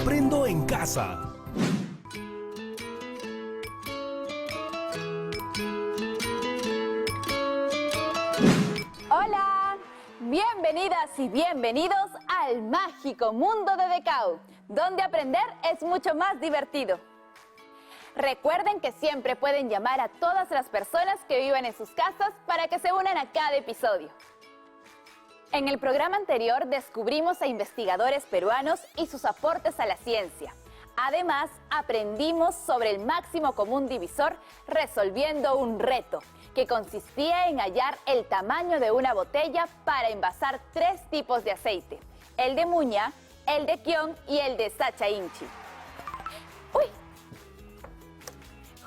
Aprendo en casa. Hola, bienvenidas y bienvenidos al mágico mundo de Decau, donde aprender es mucho más divertido. Recuerden que siempre pueden llamar a todas las personas que viven en sus casas para que se unan a cada episodio. En el programa anterior descubrimos a investigadores peruanos y sus aportes a la ciencia. Además, aprendimos sobre el máximo común divisor resolviendo un reto, que consistía en hallar el tamaño de una botella para envasar 3 tipos de aceite: el de Muña, el de Kion y el de Sacha Inchi. ¡Uy!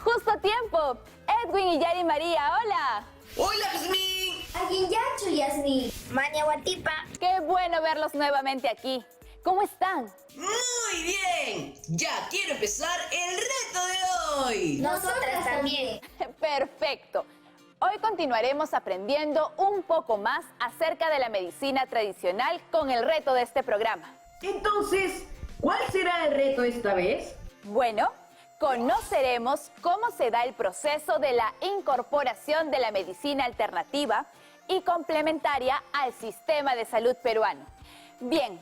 ¡Justo a tiempo! Edwin y Yari María, ¡hola! ¡Hola, Yasmin! Aguinyachu, Yasmin. Mania Guatipa. ¡Qué bueno verlos nuevamente aquí! ¿Cómo están? ¡Muy bien! Ya quiero empezar el reto de hoy. Nosotras también. ¡Perfecto! Hoy continuaremos aprendiendo un poco más acerca de la medicina tradicional con el reto de este programa. Entonces, ¿cuál será el reto esta vez? Bueno, conoceremos cómo se da el proceso de la incorporación de la medicina alternativa y complementaria al sistema de salud peruano. Bien,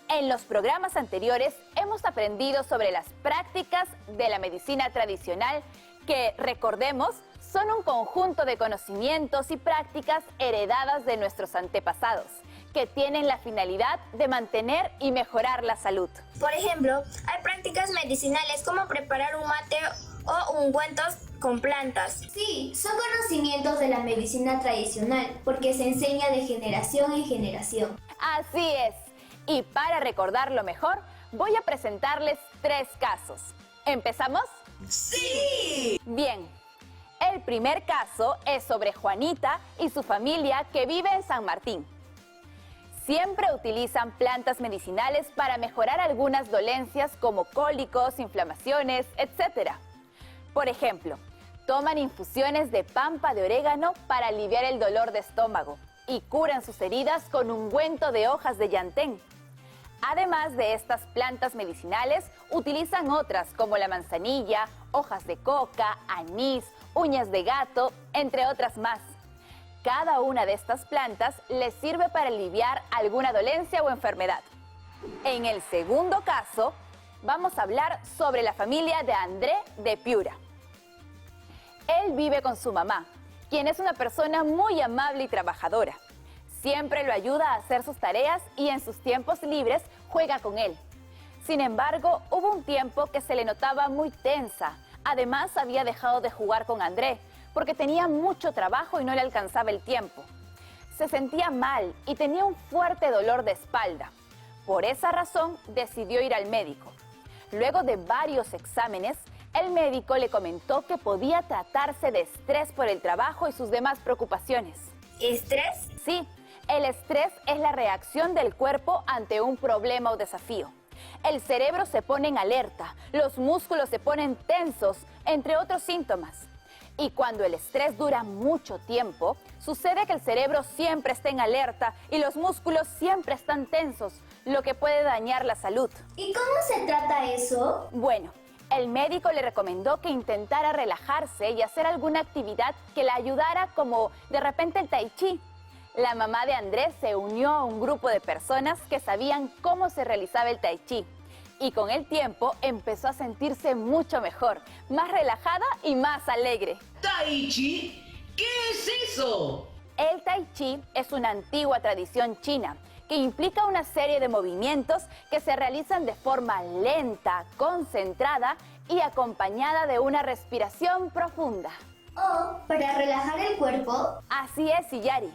en los programas anteriores hemos aprendido sobre las prácticas de la medicina tradicional que, recordemos, son un conjunto de conocimientos y prácticas heredadas de nuestros antepasados, que tienen la finalidad de mantener y mejorar la salud. Por ejemplo, hay prácticas medicinales como preparar un mate o ungüentos con plantas. Sí, son conocimientos de la medicina tradicional porque se enseña de generación en generación. Así es. Y para recordarlo mejor, voy a presentarles 3 casos. ¿Empezamos? ¡Sí! Bien. El primer caso es sobre Juanita y su familia que vive en San Martín. Siempre utilizan plantas medicinales para mejorar algunas dolencias como cólicos, inflamaciones, etc. Por ejemplo, toman infusiones de pampa de orégano para aliviar el dolor de estómago y curan sus heridas con ungüento de hojas de llantén. Además de estas plantas medicinales, utilizan otras como la manzanilla, hojas de coca, anís, uñas de gato, entre otras más. Cada una de estas plantas les sirve para aliviar alguna dolencia o enfermedad. En el segundo caso, vamos a hablar sobre la familia de André de Piura. Él vive con su mamá, quien es una persona muy amable y trabajadora. Siempre lo ayuda a hacer sus tareas y en sus tiempos libres juega con él. Sin embargo, hubo un tiempo que se le notaba muy tensa. Además, había dejado de jugar con André porque tenía mucho trabajo y no le alcanzaba el tiempo. Se sentía mal y tenía un fuerte dolor de espalda. Por esa razón, decidió ir al médico. Luego de varios exámenes, el médico le comentó que podía tratarse de estrés por el trabajo y sus demás preocupaciones. ¿Estrés? Sí, el estrés es la reacción del cuerpo ante un problema o desafío. El cerebro se pone en alerta, los músculos se ponen tensos, entre otros síntomas. Y cuando el estrés dura mucho tiempo, sucede que el cerebro siempre está en alerta y los músculos siempre están tensos, lo que puede dañar la salud. ¿Y cómo se trata eso? Bueno, el médico le recomendó que intentara relajarse y hacer alguna actividad que la ayudara, como de repente el tai chi. La mamá de Andrés se unió a un grupo de personas que sabían cómo se realizaba el tai chi. Y con el tiempo empezó a sentirse mucho mejor, más relajada y más alegre. ¿Tai Chi? ¿Qué es eso? El tai chi es una antigua tradición china que implica una serie de movimientos que se realizan de forma lenta, concentrada y acompañada de una respiración profunda. ¿O para relajar el cuerpo? Así es, Yari.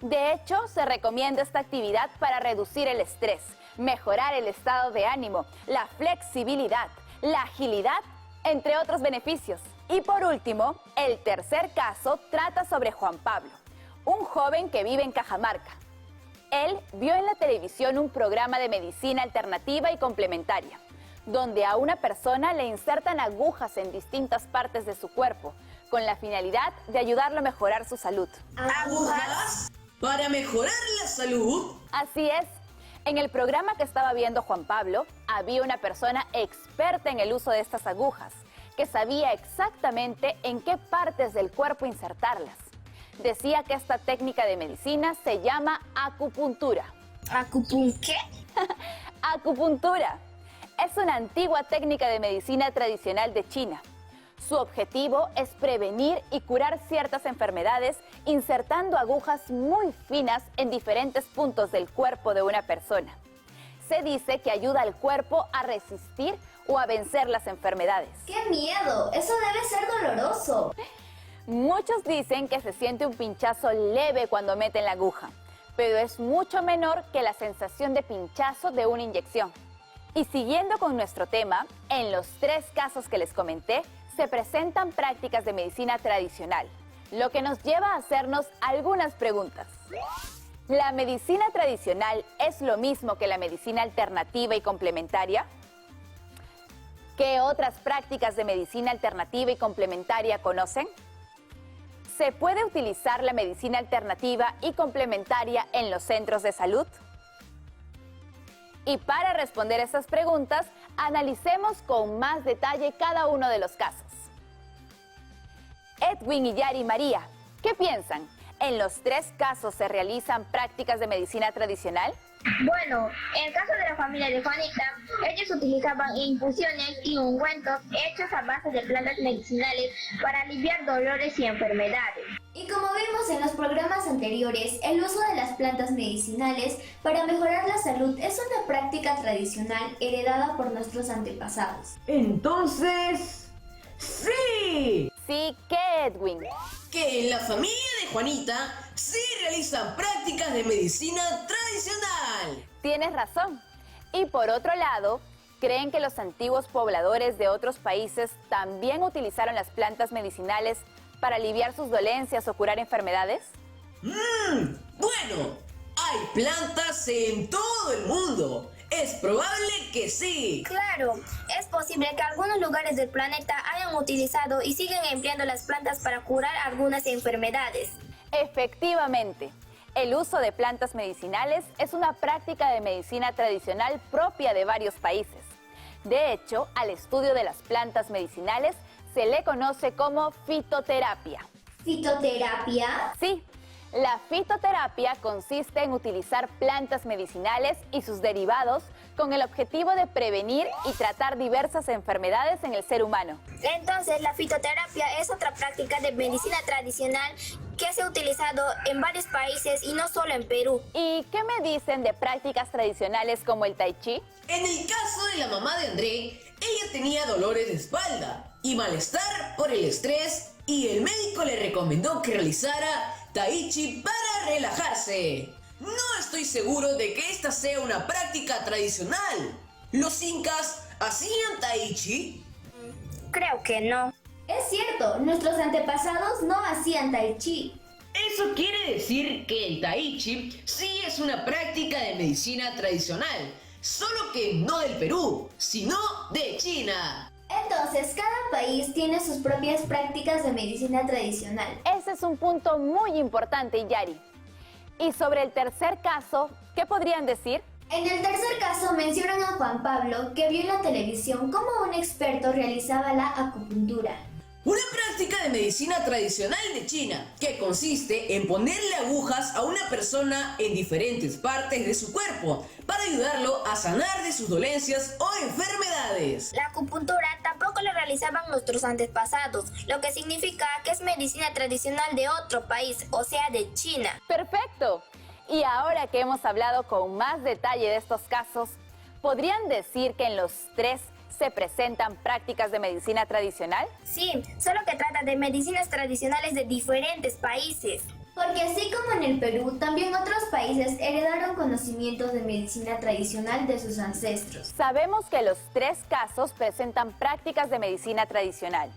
De hecho, se recomienda esta actividad para reducir el estrés, mejorar el estado de ánimo, la flexibilidad, la agilidad, entre otros beneficios. Y por último, el tercer caso trata sobre Juan Pablo, un joven que vive en Cajamarca. Él vio en la televisión un programa de medicina alternativa y complementaria, donde a una persona le insertan agujas en distintas partes de su cuerpo, con la finalidad de ayudarlo a mejorar su salud. ¿Agujas? ¿Para mejorar la salud? Así es. En el programa que estaba viendo Juan Pablo, había una persona experta en el uso de estas agujas, que sabía exactamente en qué partes del cuerpo insertarlas. Decía que esta técnica de medicina se llama acupuntura. ¿Qué? Acupuntura. Es una antigua técnica de medicina tradicional de China. Su objetivo es prevenir y curar ciertas enfermedades insertando agujas muy finas en diferentes puntos del cuerpo de una persona. Se dice que ayuda al cuerpo a resistir o a vencer las enfermedades. ¡Qué miedo! Eso debe ser doloroso. Muchos dicen que se siente un pinchazo leve cuando meten la aguja, pero es mucho menor que la sensación de pinchazo de una inyección. Y siguiendo con nuestro tema, en los 3 casos que les comenté, se presentan prácticas de medicina tradicional, lo que nos lleva a hacernos algunas preguntas. ¿La medicina tradicional es lo mismo que la medicina alternativa y complementaria? ¿Qué otras prácticas de medicina alternativa y complementaria conocen? ¿Se puede utilizar la medicina alternativa y complementaria en los centros de salud? Y para responder estas preguntas, analicemos con más detalle cada uno de los casos. Edwin y Yari María, ¿qué piensan? ¿En los 3 casos se realizan prácticas de medicina tradicional? Bueno, en el caso de la familia de Juanita, ellos utilizaban infusiones y ungüentos hechos a base de plantas medicinales para aliviar dolores y enfermedades. Y como vimos en los programas anteriores, el uso de las plantas medicinales para mejorar la salud es una práctica tradicional heredada por nuestros antepasados. Entonces, ¡sí! Sí, ¿qué, Edwin? Que en la familia de Juanita sí realizan prácticas de medicina tradicional. Tienes razón. Y por otro lado, ¿creen que los antiguos pobladores de otros países también utilizaron las plantas medicinales para aliviar sus dolencias o curar enfermedades? Bueno, hay plantas en todo el mundo. Es probable que sí. Claro, es posible que algunos lugares del planeta hayan utilizado y siguen empleando las plantas para curar algunas enfermedades. Efectivamente, el uso de plantas medicinales es una práctica de medicina tradicional propia de varios países. De hecho, al estudio de las plantas medicinales se le conoce como fitoterapia. ¿Fitoterapia? Sí, la fitoterapia consiste en utilizar plantas medicinales y sus derivados con el objetivo de prevenir y tratar diversas enfermedades en el ser humano. Entonces, la fitoterapia es otra práctica de medicina tradicional que se ha utilizado en varios países y no solo en Perú. ¿Y qué me dicen de prácticas tradicionales como el tai chi? En el caso de la mamá de André, ella tenía dolores de espalda y malestar por el estrés y el médico le recomendó que realizara tai chi para relajarse. No estoy seguro de que esta sea una práctica tradicional. ¿Los incas hacían tai chi? Creo que no. Es cierto, nuestros antepasados no hacían tai chi. Eso quiere decir que el tai chi sí es una práctica de medicina tradicional, Solo que no del Perú, sino de China. Entonces, cada país tiene sus propias prácticas de medicina tradicional. Ese es un punto muy importante, Yari. Y sobre el tercer caso, ¿qué podrían decir? En el tercer caso mencionan a Juan Pablo, que vio en la televisión cómo un experto realizaba la acupuntura. Una práctica de medicina tradicional de China que consiste en ponerle agujas a una persona en diferentes partes de su cuerpo para ayudarlo a sanar de sus dolencias o enfermedades. La acupuntura tampoco la realizaban nuestros antepasados, lo que significa que es medicina tradicional de otro país, o sea, de China. ¡Perfecto! Y ahora que hemos hablado con más detalle de estos casos, ¿podrían decir que en los tres se presentan prácticas de medicina tradicional? Sí, solo que trata de medicinas tradicionales de diferentes países. Porque así como en el Perú, también otros países heredaron conocimientos de medicina tradicional de sus ancestros. Sabemos que los tres casos presentan prácticas de medicina tradicional.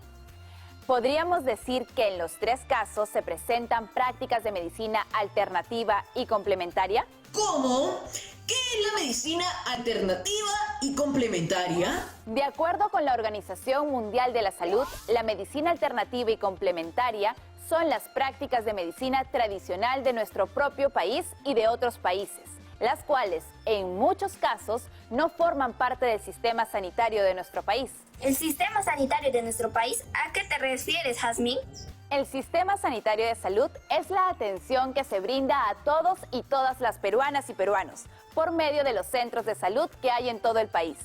¿Podríamos decir que en los tres casos se presentan prácticas de medicina alternativa y complementaria? ¿Cómo? ¿Qué es la medicina alternativa y complementaria? De acuerdo con la Organización Mundial de la Salud, la medicina alternativa y complementaria son las prácticas de medicina tradicional de nuestro propio país y de otros países, las cuales en muchos casos no forman parte del sistema sanitario de nuestro país. ¿El sistema sanitario de nuestro país? ¿A qué te refieres, Jazmín? El sistema sanitario de salud es la atención que se brinda a todos y todas las peruanas y peruanos por medio de los centros de salud que hay en todo el país.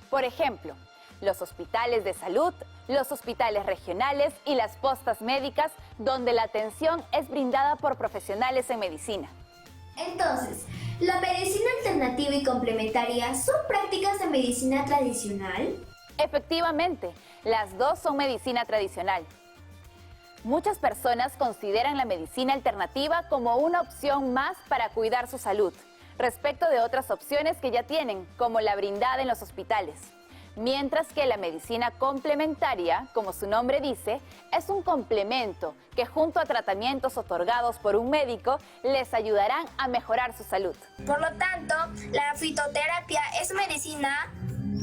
Por ejemplo, los hospitales de salud, los hospitales regionales y las postas médicas, donde la atención es brindada por profesionales en medicina. Entonces, ¿la medicina alternativa y complementaria son prácticas de medicina tradicional? Efectivamente, las dos son medicina tradicional. Muchas personas consideran la medicina alternativa como una opción más para cuidar su salud, respecto de otras opciones que ya tienen, como la brindada en los hospitales. Mientras que la medicina complementaria, como su nombre dice, es un complemento que junto a tratamientos otorgados por un médico les ayudarán a mejorar su salud. Por lo tanto, la fitoterapia es medicina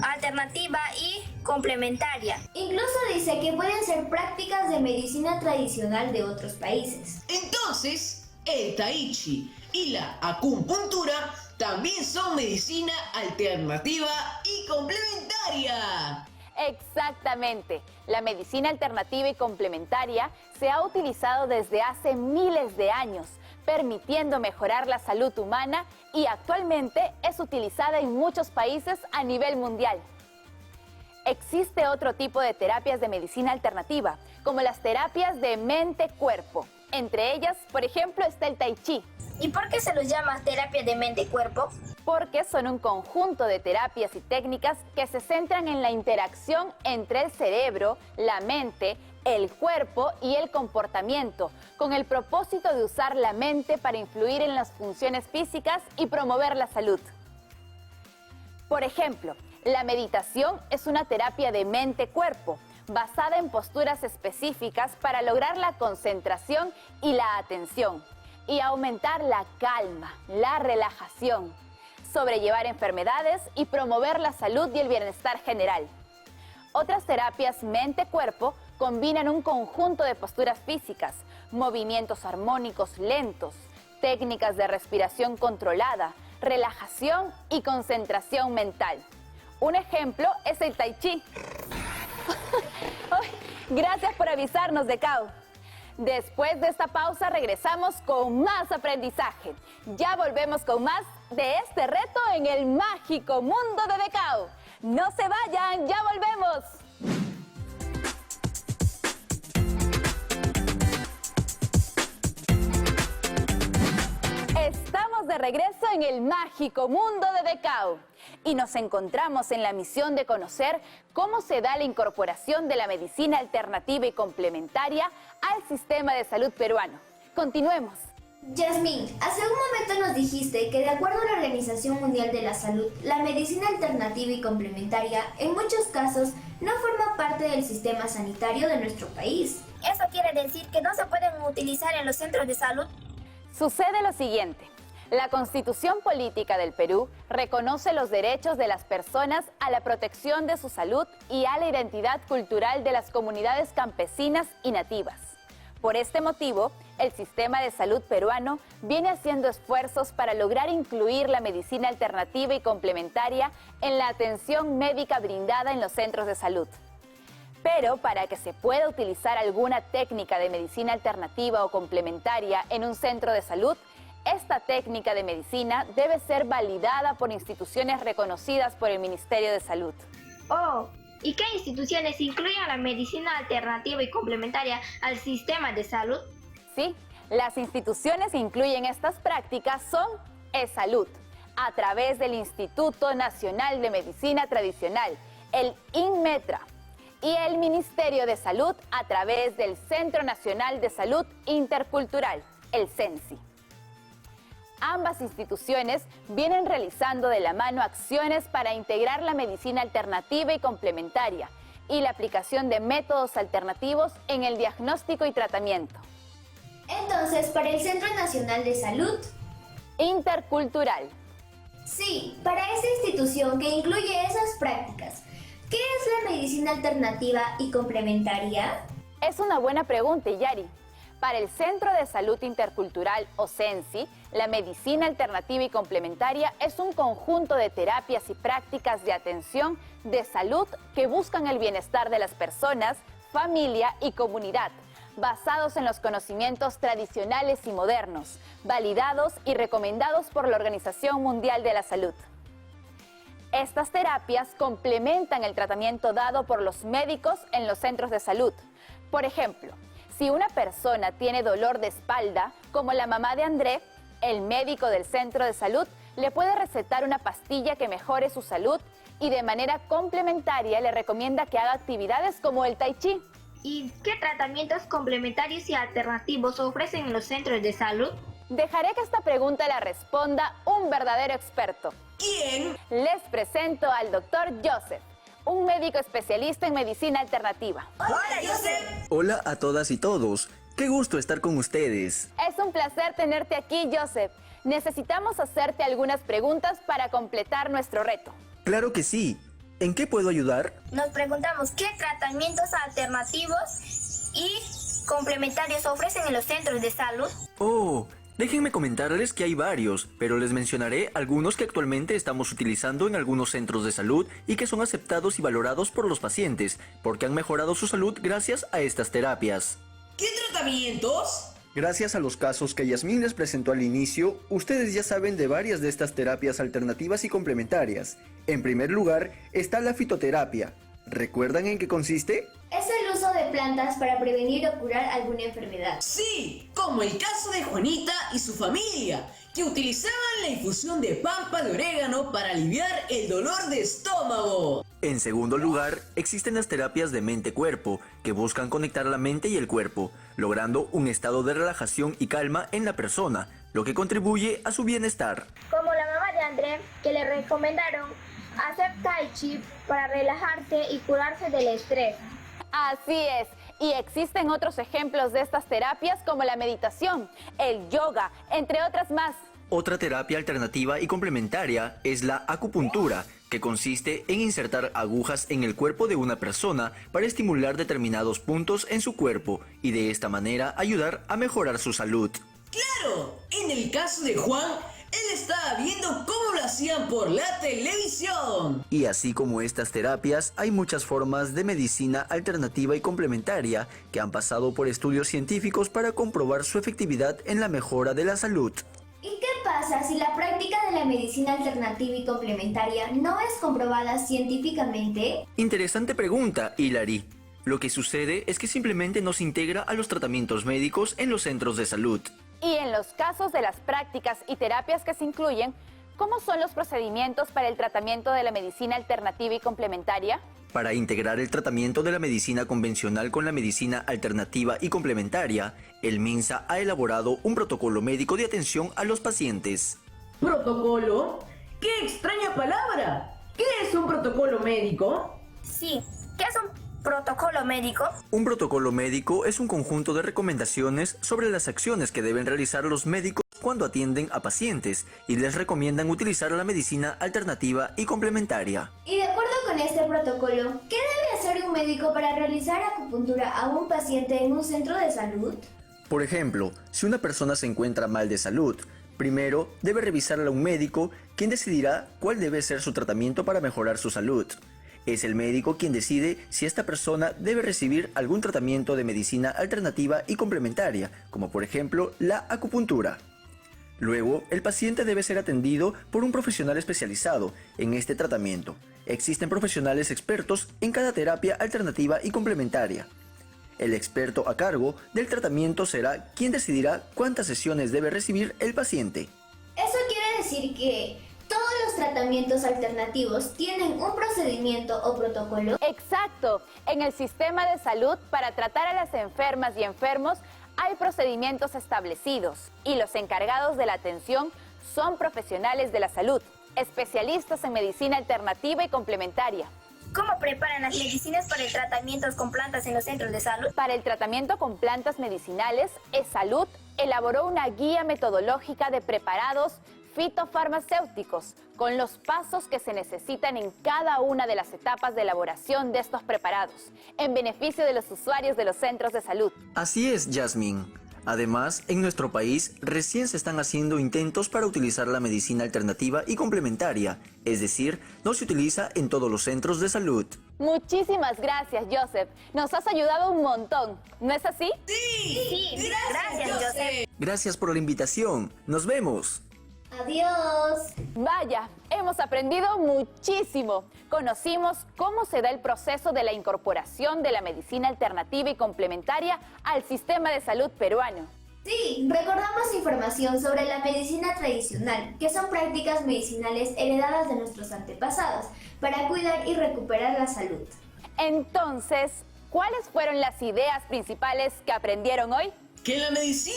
alternativa y complementaria. Incluso dice que pueden ser prácticas de medicina tradicional de otros países. Entonces, el tai chi y la acupuntura también son medicina alternativa y complementaria. Exactamente. La medicina alternativa y complementaria se ha utilizado desde hace miles de años, permitiendo mejorar la salud humana y actualmente es utilizada en muchos países a nivel mundial. Existe otro tipo de terapias de medicina alternativa, como las terapias de mente-cuerpo. Entre ellas, por ejemplo, está el tai chi. ¿Y por qué se los llama terapia de mente-cuerpo? Porque son un conjunto de terapias y técnicas que se centran en la interacción entre el cerebro, la mente, el cuerpo y el comportamiento, con el propósito de usar la mente para influir en las funciones físicas y promover la salud. Por ejemplo, la meditación es una terapia de mente-cuerpo, basada en posturas específicas para lograr la concentración y la atención, y aumentar la calma, la relajación, sobrellevar enfermedades y promover la salud y el bienestar general. Otras terapias mente-cuerpo combinan un conjunto de posturas físicas, movimientos armónicos lentos, técnicas de respiración controlada, relajación y concentración mental. Un ejemplo es el tai chi. Gracias por avisarnos, Decao. Después de esta pausa regresamos con más aprendizaje. Ya volvemos con más de este reto en el mágico mundo de Decao. No se vayan, ya volvemos. Estamos de regreso en el mágico mundo de Decao y nos encontramos en la misión de conocer cómo se da la incorporación de la medicina alternativa y complementaria al sistema de salud peruano. Continuemos. Yasmín, hace un momento nos dijiste que de acuerdo a la Organización Mundial de la Salud, la medicina alternativa y complementaria en muchos casos no forma parte del sistema sanitario de nuestro país. ¿Eso quiere decir que no se pueden utilizar en los centros de salud? Sucede lo siguiente. La Constitución Política del Perú reconoce los derechos de las personas a la protección de su salud y a la identidad cultural de las comunidades campesinas y nativas. Por este motivo, el sistema de salud peruano viene haciendo esfuerzos para lograr incluir la medicina alternativa y complementaria en la atención médica brindada en los centros de salud. Pero para que se pueda utilizar alguna técnica de medicina alternativa o complementaria en un centro de salud, esta técnica de medicina debe ser validada por instituciones reconocidas por el Ministerio de Salud. Oh, ¿y qué instituciones incluyen la medicina alternativa y complementaria al sistema de salud? Sí, las instituciones que incluyen estas prácticas son ESalud, a través del Instituto Nacional de Medicina Tradicional, el INMETRA, y el Ministerio de Salud a través del Centro Nacional de Salud Intercultural, el CENSI. Ambas instituciones vienen realizando de la mano acciones para integrar la medicina alternativa y complementaria y la aplicación de métodos alternativos en el diagnóstico y tratamiento. Entonces, para el Centro Nacional de Salud Intercultural. Sí, para esa institución que incluye esas prácticas, ¿qué es la medicina alternativa y complementaria? Es una buena pregunta, Yari. Para el Centro de Salud Intercultural o CENSI, la medicina alternativa y complementaria es un conjunto de terapias y prácticas de atención de salud que buscan el bienestar de las personas, familia y comunidad, basados en los conocimientos tradicionales y modernos, validados y recomendados por la Organización Mundial de la Salud. Estas terapias complementan el tratamiento dado por los médicos en los centros de salud. Por ejemplo, si una persona tiene dolor de espalda, como la mamá de André, el médico del centro de salud le puede recetar una pastilla que mejore su salud y de manera complementaria le recomienda que haga actividades como el tai chi. ¿Y qué tratamientos complementarios y alternativos ofrecen en los centros de salud? Dejaré que esta pregunta la responda un verdadero experto. ¿Quién? Les presento al doctor Joseph, un médico especialista en medicina alternativa. Hola, Joseph. Hola a todas y todos. Qué gusto estar con ustedes. Es un placer tenerte aquí, Joseph. Necesitamos hacerte algunas preguntas para completar nuestro reto. Claro que sí. ¿En qué puedo ayudar? Nos preguntamos qué tratamientos alternativos y complementarios ofrecen en los centros de salud. Oh, déjenme comentarles que hay varios, pero les mencionaré algunos que actualmente estamos utilizando en algunos centros de salud y que son aceptados y valorados por los pacientes, porque han mejorado su salud gracias a estas terapias. ¿Qué tratamientos? Gracias a los casos que Yasmín les presentó al inicio, ustedes ya saben de varias de estas terapias alternativas y complementarias. En primer lugar, está la fitoterapia. ¿Recuerdan en qué consiste? Es el uso de plantas para prevenir o curar alguna enfermedad. Sí, como el caso de Juanita y su familia, que utilizaban la infusión de pampa de orégano para aliviar el dolor de estómago. En segundo lugar, existen las terapias de mente-cuerpo, que buscan conectar la mente y el cuerpo, logrando un estado de relajación y calma en la persona, lo que contribuye a su bienestar. Como la mamá de André, que le recomendaron hacer tai chi para relajarse y curarse del estrés. Así es, y existen otros ejemplos de estas terapias como la meditación, el yoga, entre otras más. Otra terapia alternativa y complementaria es la acupuntura, que consiste en insertar agujas en el cuerpo de una persona para estimular determinados puntos en su cuerpo y de esta manera ayudar a mejorar su salud. ¡Claro! En el caso de Juan, él estaba viendo cómo lo hacían por la televisión. Y así como estas terapias, hay muchas formas de medicina alternativa y complementaria que han pasado por estudios científicos para comprobar su efectividad en la mejora de la salud. ¿Y qué pasa si la práctica de la medicina alternativa y complementaria no es comprobada científicamente? Interesante pregunta, Hilary. Lo que sucede es que simplemente no se integra a los tratamientos médicos en los centros de salud. Y en los casos de las prácticas y terapias que se incluyen, ¿cómo son los procedimientos para el tratamiento de la medicina alternativa y complementaria? Para integrar el tratamiento de la medicina convencional con la medicina alternativa y complementaria, el MINSA ha elaborado un protocolo médico de atención a los pacientes. ¿Protocolo? ¡Qué extraña palabra! ¿Qué es un protocolo médico? Sí, ¿qué es un protocolo médico? Un protocolo médico es un conjunto de recomendaciones sobre las acciones que deben realizar los médicos cuando atienden a pacientes y les recomiendan utilizar la medicina alternativa y complementaria. Y de acuerdo con este protocolo, ¿qué debe hacer un médico para realizar acupuntura a un paciente en un centro de salud? Por ejemplo, si una persona se encuentra mal de salud, primero debe revisarla a un médico, quien decidirá cuál debe ser su tratamiento para mejorar su salud. Es el médico quien decide si esta persona debe recibir algún tratamiento de medicina alternativa y complementaria, como por ejemplo la acupuntura. Luego, el paciente debe ser atendido por un profesional especializado en este tratamiento. Existen profesionales expertos en cada terapia alternativa y complementaria. El experto a cargo del tratamiento será quien decidirá cuántas sesiones debe recibir el paciente. Eso quiere decir que todos los tratamientos alternativos tienen un procedimiento o protocolo. Exacto. En el sistema de salud, para tratar a las enfermas y enfermos, hay procedimientos establecidos y los encargados de la atención son profesionales de la salud, especialistas en medicina alternativa y complementaria. ¿Cómo preparan las medicinas para el tratamiento con plantas en los centros de salud? Para el tratamiento con plantas medicinales, ESalud elaboró una guía metodológica de preparados fitofarmacéuticos con los pasos que se necesitan en cada una de las etapas de elaboración de estos preparados, en beneficio de los usuarios de los centros de salud. Así es, Yasmín. Además, en nuestro país recién se están haciendo intentos para utilizar la medicina alternativa y complementaria, es decir, no se utiliza en todos los centros de salud. Muchísimas gracias, Joseph. Nos has ayudado un montón, ¿no es así? Sí, gracias, Joseph. Gracias por la invitación. Nos vemos. Adiós. Vaya, hemos aprendido muchísimo. Conocimos cómo se da el proceso de la incorporación de la medicina alternativa y complementaria al sistema de salud peruano. Sí, recordamos información sobre la medicina tradicional, que son prácticas medicinales heredadas de nuestros antepasados para cuidar y recuperar la salud. Entonces, ¿cuáles fueron las ideas principales que aprendieron hoy? Que la medicina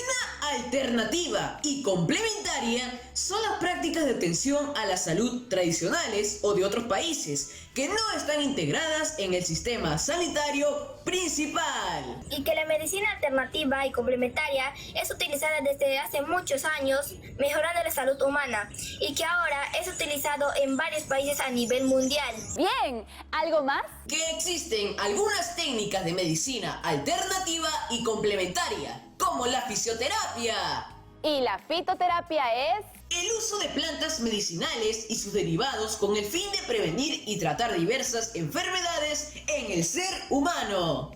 alternativa y complementaria son las prácticas de atención a la salud tradicionales o de otros países que no están integradas en el sistema sanitario principal. Y que la medicina alternativa y complementaria es utilizada desde hace muchos años, mejorando la salud humana, y que ahora es utilizado en varios países a nivel mundial. Bien, ¿algo más? Que existen algunas técnicas de medicina alternativa y complementaria, como la fisioterapia. Y la fitoterapia es... El uso de plantas medicinales y sus derivados con el fin de prevenir y tratar diversas enfermedades en el ser humano.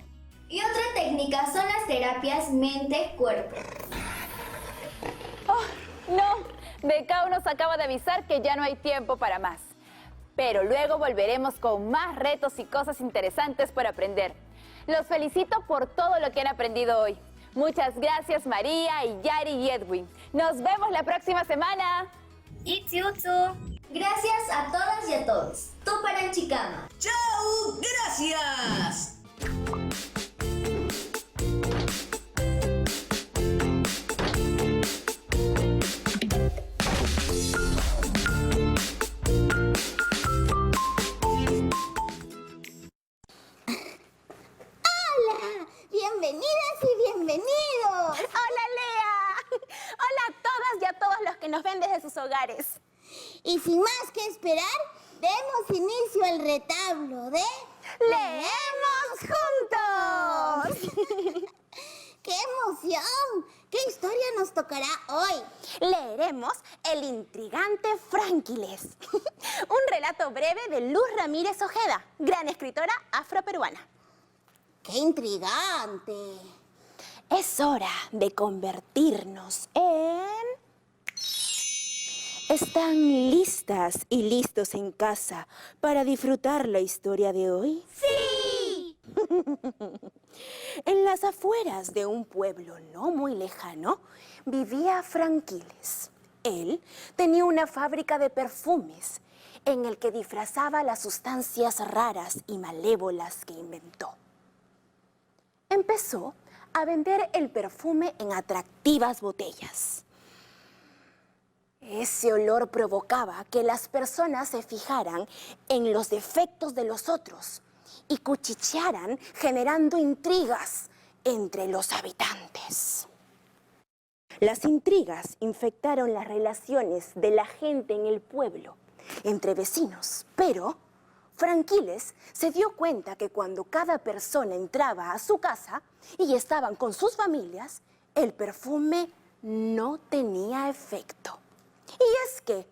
Y otra técnica son las terapias mente-cuerpo. ¡Oh, no! Becao nos acaba de avisar que ya no hay tiempo para más. Pero luego volveremos con más retos y cosas interesantes por aprender. Los felicito por todo lo que han aprendido hoy. Muchas gracias María, y Yari y Edwin. Nos vemos la próxima semana. Itziutsu. Gracias a todas y a todos. Tuparan Chicama. ¡Chao! ¡Gracias! Bienvenidas y bienvenidos. ¡Hola, Lea! Hola a todas y a todos los que nos ven desde sus hogares. Y sin más que esperar, demos inicio al retablo de... ¡Leemos juntos! ¡Qué emoción! ¿Qué historia nos tocará hoy? Leeremos El intrigante Franquiles, un relato breve de Luz Ramírez Ojeda, gran escritora afroperuana. ¡Qué intrigante! Es hora de convertirnos en... ¿Están listas y listos en casa para disfrutar la historia de hoy? ¡Sí! En las afueras de un pueblo no muy lejano vivía Franquiles. Él tenía una fábrica de perfumes en el que disfrazaba las sustancias raras y malévolas que inventó. Empezó a vender el perfume en atractivas botellas. Ese olor provocaba que las personas se fijaran en los defectos de los otros y cuchichearan, generando intrigas entre los habitantes. Las intrigas infectaron las relaciones de la gente en el pueblo, entre vecinos, pero Franquiles se dio cuenta que cuando cada persona entraba a su casa y estaban con sus familias, el perfume no tenía efecto. Y es que,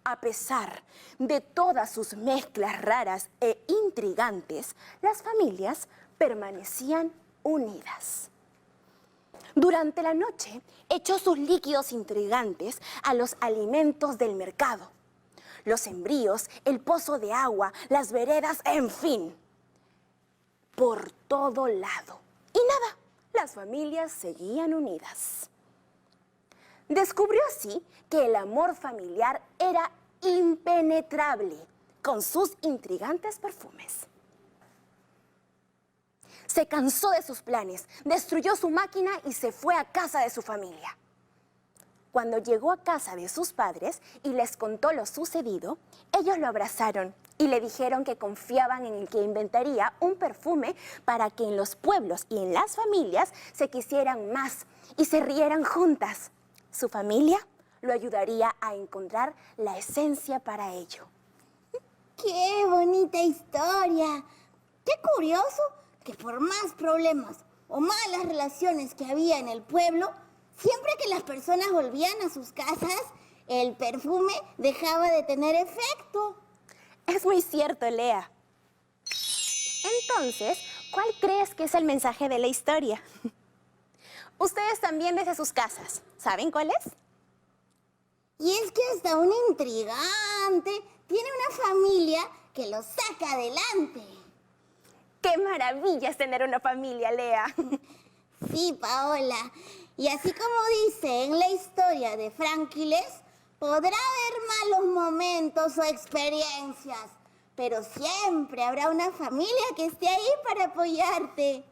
a pesar de todas sus mezclas raras e intrigantes, las familias permanecían unidas. Durante la noche, echó sus líquidos intrigantes a los alimentos del mercado. Los sembríos, el pozo de agua, las veredas, en fin, por todo lado. Y nada, las familias seguían unidas. Descubrió así que el amor familiar era impenetrable con sus intrigantes perfumes. Se cansó de sus planes, destruyó su máquina y se fue a casa de su familia. Cuando llegó a casa de sus padres y les contó lo sucedido, ellos lo abrazaron y le dijeron que confiaban en el que inventaría un perfume para que en los pueblos y en las familias se quisieran más y se rieran juntas. Su familia lo ayudaría a encontrar la esencia para ello. ¡Qué bonita historia! ¡Qué curioso que por más problemas o malas relaciones que había en el pueblo, Siempre que las personas volvían a sus casas, el perfume dejaba de tener efecto. Es muy cierto, Lea. Entonces, ¿cuál crees que es el mensaje de la historia? Ustedes también desde sus casas, ¿saben cuál es? Y es que hasta un intrigante tiene una familia que lo saca adelante. ¡Qué maravilla es tener una familia, Lea! Sí, Paola. Y así como dice en la historia de Franquiles, podrá haber malos momentos o experiencias, pero siempre habrá una familia que esté ahí para apoyarte.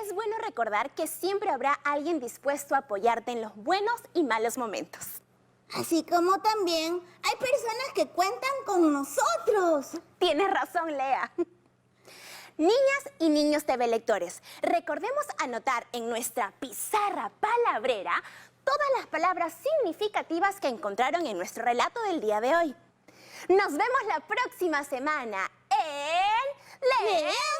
Es bueno recordar que siempre habrá alguien dispuesto a apoyarte en los buenos y malos momentos. Así como también hay personas que cuentan con nosotros. Tienes razón, Lea. Niñas y niños TV lectores, recordemos anotar en nuestra pizarra palabrera todas las palabras significativas que encontraron en nuestro relato del día de hoy. Nos vemos la próxima semana en... ¡Leemos!